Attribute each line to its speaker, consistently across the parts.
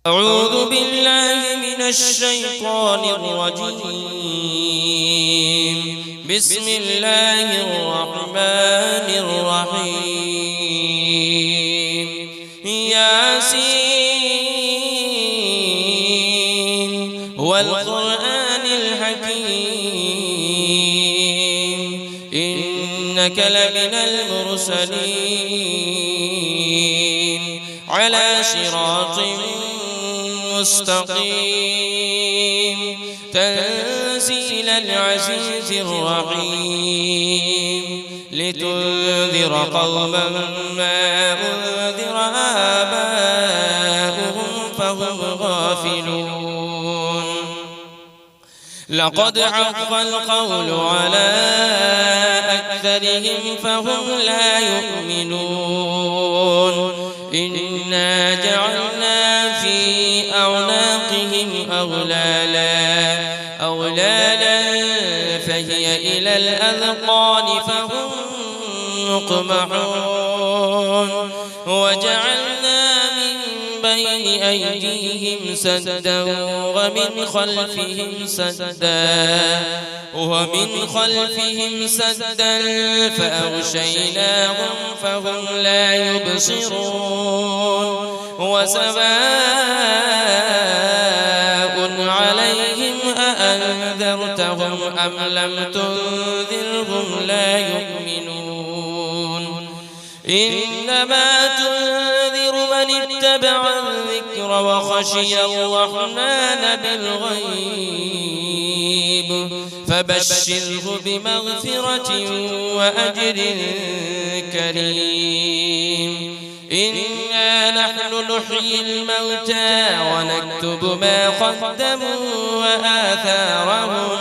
Speaker 1: أعوذ بالله من الشيطان الرجيم. بسم الله الرحمن الرحيم. ياسين والقرآن الحكيم إنك لمن المرسلين على صراط مستقيم تنزيل العزيز الرحيم لتنذر قوما ما أنذر آباؤهم فهم غافلون. لقد حق القول على أكثرهم فهم لا يؤمنون. إنا جعلنا في أعناقهم أغلالا فهي إلى الأذقان فهم مقمحون. وجعلنا من بين أيديهم سدا ومن خلفهم سدا فأغشيناهم فهم لا يبصرون. وسواء عليهم أأنذرتهم أم لم تنذرهم لا يؤمنون. إنما تنذر من اتبع الذكر وخشي الرحمن بالغيب فبشره بمغفرة وأجر كريم. إنا نحن نحيي الموتى ونكتب ما قدموا وآثارهم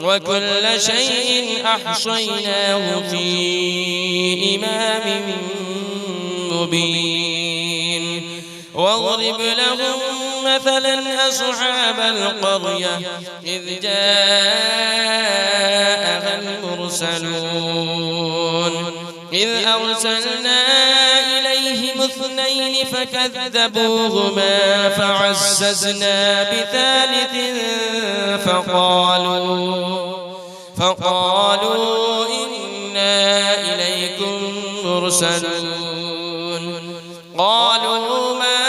Speaker 1: وكل شيء أحصيناه في إمام مبين. واضرب لهم مثلا أصحاب القرية إذ جاءها المرسلون إذ أرسلنا إليهم 2 فكذبوهما فعززنا بثالث فقالوا إنا إليكم مرسلون. قالوا ما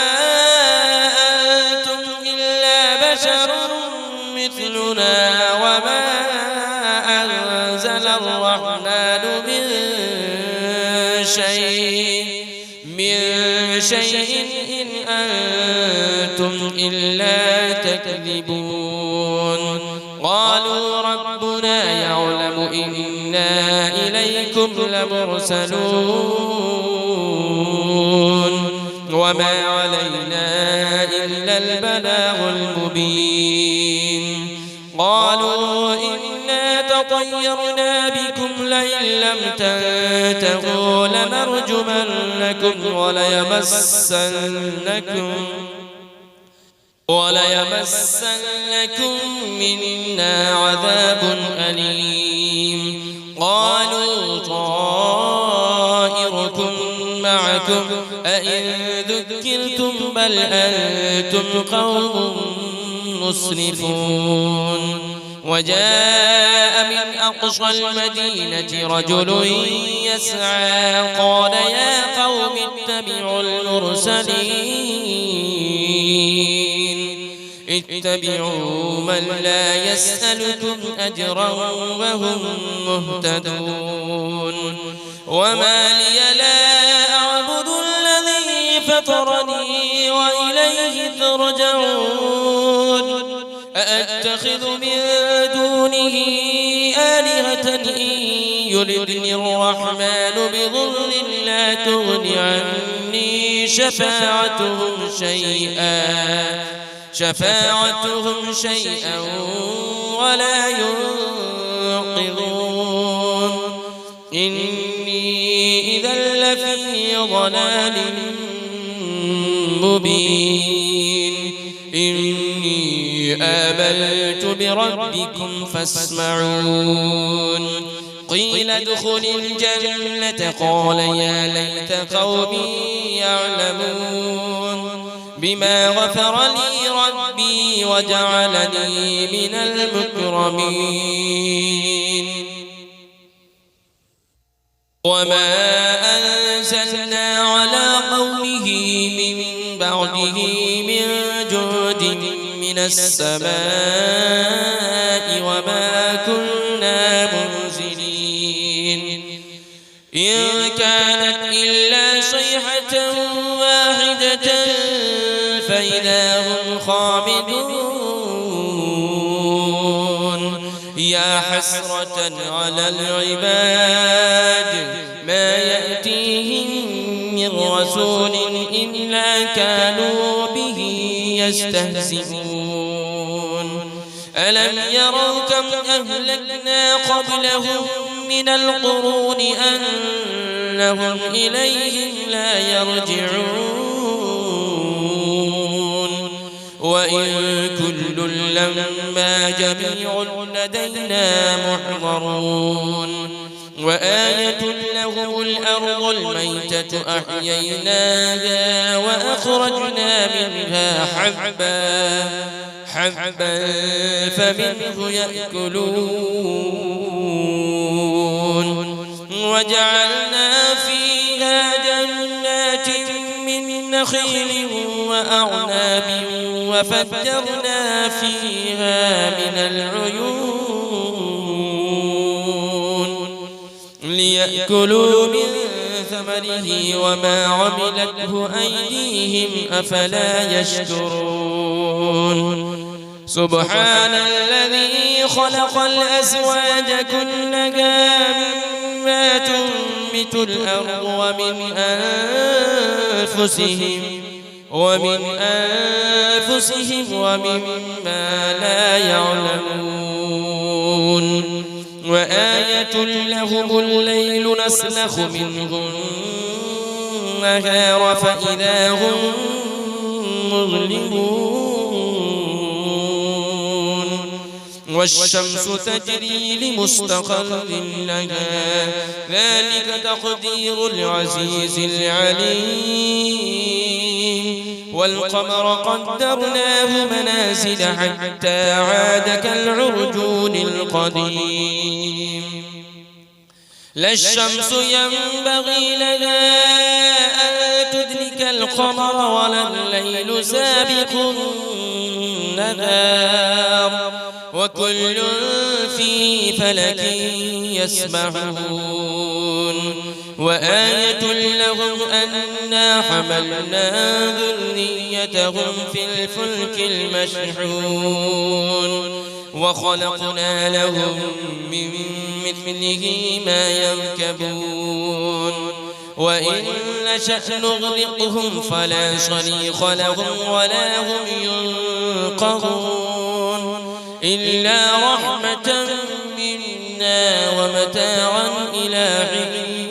Speaker 1: أنتم إلا بشر مثلنا وما أنزل الرحمن من شيء إن أنتم إلا تكذبون. قالوا ربنا يعلم إنا إليكم لمرسلون وما علينا إلا البلاغ المبين. قالوا إنا تطيرنا بكم لئن لم تنتهوا لنرجمنكم وليمسنكم منا عذاب أليم. قالوا طائركم معكم أئن ذكرتم بل أنتم قوم مسرفون. وجاء من أقصى المدينة رجل يسعى قال يا قوم اتبعوا من لا يسألكم أجرا وهم مهتدون. وما لي لا أعبد الذي فطرني وإليه ترجعون. أأتخذ من دونه آلهة إن يردني الرحمن بضر لا تغن عني شفاعتهم شيئا ولا ينقذون. إني إذا لفي ضلال مبين. إني آمنت بربكم فاسمعون. قيل ادخل الجنة قال يا ليت قومي يعلمون. بما غفر لي ربي وجعلني من المكرمين وما أنزلنا على قومه من بعده من جود من السماء وما كنا منزلين إن كانت إلا صيحة واحدة فإذا هم خامدون يا حسرة على العباد ما يأتيهم من رسول إلا كانوا به يستهزئون ألم يروا كم أهلكنا قبلهم من القرون أنهم إليهم لا يرجعون وإن كل لما جميع لدينا محضرون وآية لهم الأرض الميتة أحييناها وأخرجنا منها حبا فمنه يأكلون وجعلنا فيها جنات من نخيل وأعناب وفجرنا فيها من العيون ليأكلوا من ثمره وما عملته أيديهم أفلا يشكرون سبحان الذي خلق الأزواج كلها مما تنبت الأرض ومن أنفسهم ومما لا يعلمون وآية لهم الليل نسلخ منه النهار فإذا هم مظلمون والشمس تجري لمستقر لها ذلك تقدير العزيز العليم والقمر قدرناه منازل حتى عاد كالعرجون القديم لا الشمس ينبغي لها أن تدرك القمر ولا الليل سابق النهار وكل في فلك يسبحون وآية لهم أنا حملنا ذريتهم في الفلك المشحون وخلقنا لهم من مثله ما يركبون وإن نشأ نغرقهم فلا صريخ لهم ولا هم ينقذون إلا رحمة منا ومتاعا إلى حين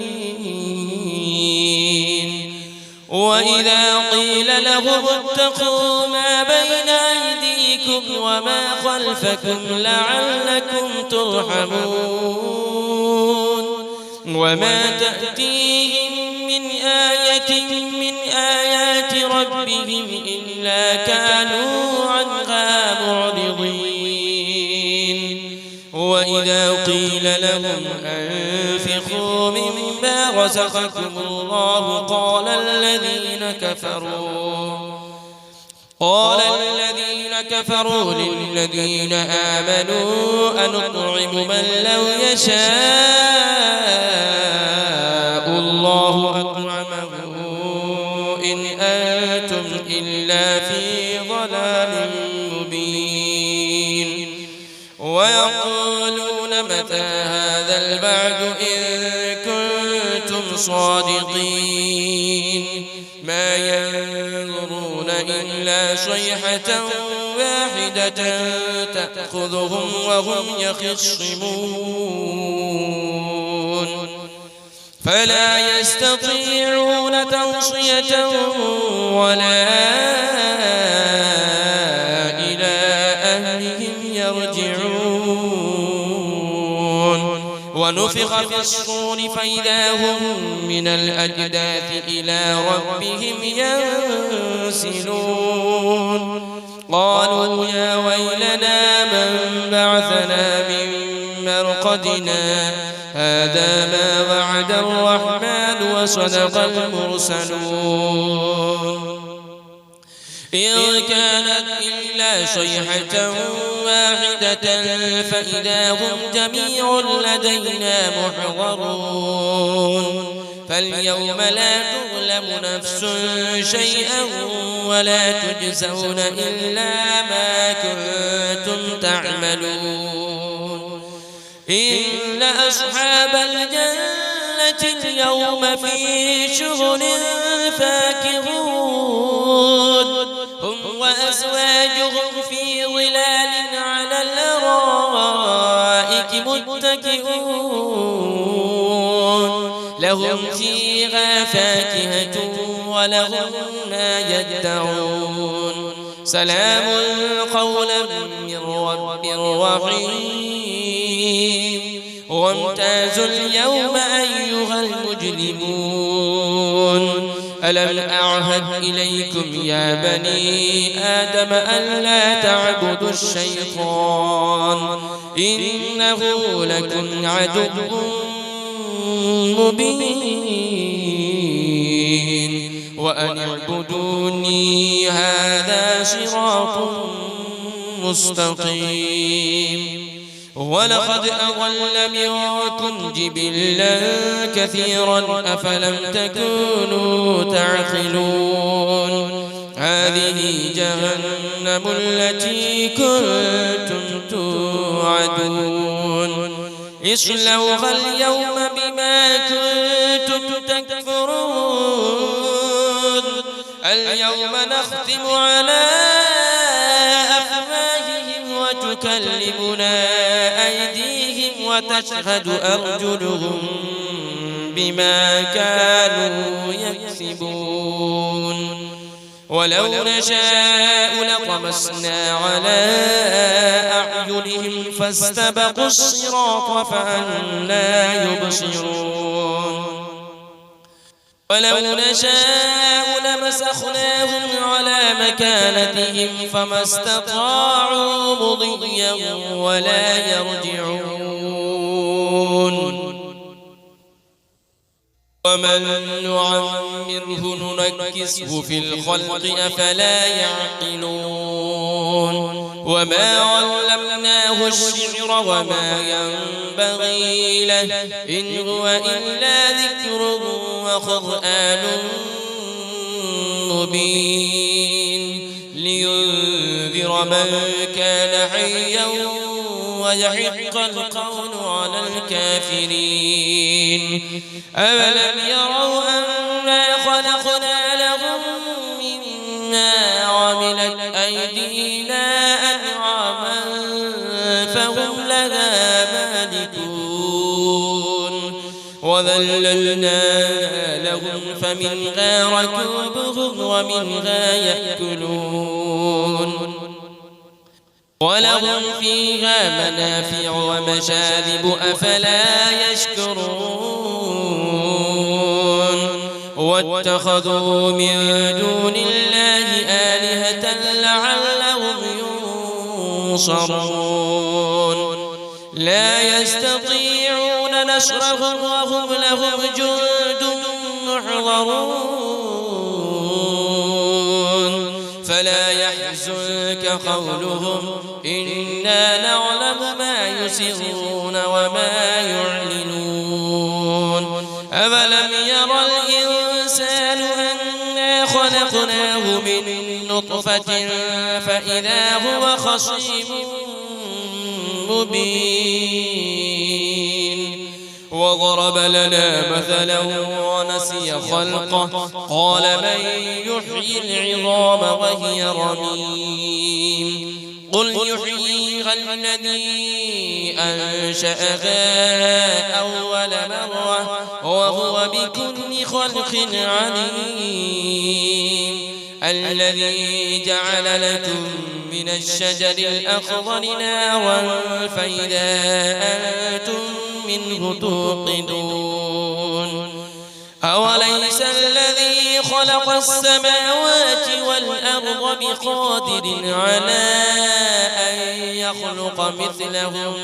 Speaker 1: وإذا قيل لهم اتقوا ما بين أيديكم وما خلفكم لعلكم ترحمون وما تأتيهم من آية من آيات ربهم إلا كانوا عنها معرضين وإذا قيل لهم أنفقوا مما رزقكم الله قال الذين كفروا للذين آمنوا أنطعم من لو يشاء الله أطعمه إن أنتم إلا في ضلال مبين ويقولون متى هذا البعد إن كنتم صادقين ما ينظرون إلا صيحة واحدة تأخذهم وهم يخصمون فلا يستطيعون توصية ولا إلى أهلهم يرجعون ونفخ في الصور فإذا هم من الأجداث إلى ربهم ينسلون قالوا يا ويلنا من بعثنا من مرقدنا هذا ما وعد الرحمن وصدق المرسلون إن كانت إلا صيحة واحدة فإذا هم جميع لدينا محضرون فاليوم لا تظلم نفس شيئا ولا تجزون إلا ما كنتم تعملون إن أصحاب الجنة اليوم في شغل فاكهون هم وأزواجهم في ظلال على الأرائك متكئون لهم فيها فاكهة ولهم ما يدعون سلام قولا من رب رحيم وامتازوا اليوم أيها المجرمون ألم أعهد إليكم يا بني آدم ألا تعبدوا الشيطان إنه لكم عدو مبين وأن اعبدوني هذا صراط مستقيم ولقد أضل منكم جبلا كثيرا أفلم تكونوا تعقلون هذه جهنم التي كنتم توعدون اصلوها اليوم بما كنتم تكفرون اليوم نختم على أفواههم وتكلمنا أيديهم وتشهد أرجلهم بما كانوا يكسبون ولو نشاء لطمسنا على أعينهم فاستبقوا الصراط فأنى يبصرون ولو نشاء لمسخناهم على مكانتهم فما استطاعوا مضيا ولا يرجعون ومن نعمره ننكسه في الخلق أفلا يعقلون وما علمناه الشعر وما ينبغي له إن هو إلا ذكر وقرآن مبين لينذر من كان حيا ويحق القول على الكافرين أولم يروا أنا خلقنا لهم مما عملت أيدينا أنعاما فهم لها مالكون وذللناها لهم فمنها ركوبهم ومنها يأكلون ولهم فيها منافع ومشارب أفلا يشكرون واتخذوا من دون الله آلهة لعلهم ينصرون لا يستطيعون نصرهم وهم لهم جند محضرون فلا يحزنك قولهم إنا نعلم ما يسرون وما يعلنون أولم يرى الإنسان أنا خلقناه من نطفة فإذا هو خصيم مبين وضرب لنا مثلا ونسي خلقه قال من يحيي العظام وهي رميم قل يحييها الذي أنشأها أول مرة وهو بكل خلق عليم الذي جعل لكم من الشجر الأخضر نارا فإذا أنتم منه توقدون أوليس الذي خلق السماوات والأرض بقادر على أن يخلق مثلهم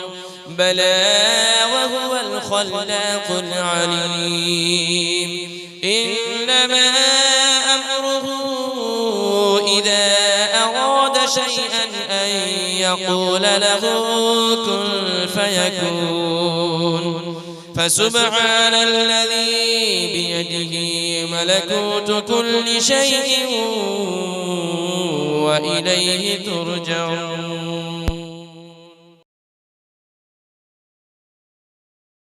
Speaker 1: بلى وهو الخلاق العليم إنما أمره إذا أراد شيئا أن يقول له كن فيكون فسبحان الذي بيده ملكوت كل شيء وإليه ترجعون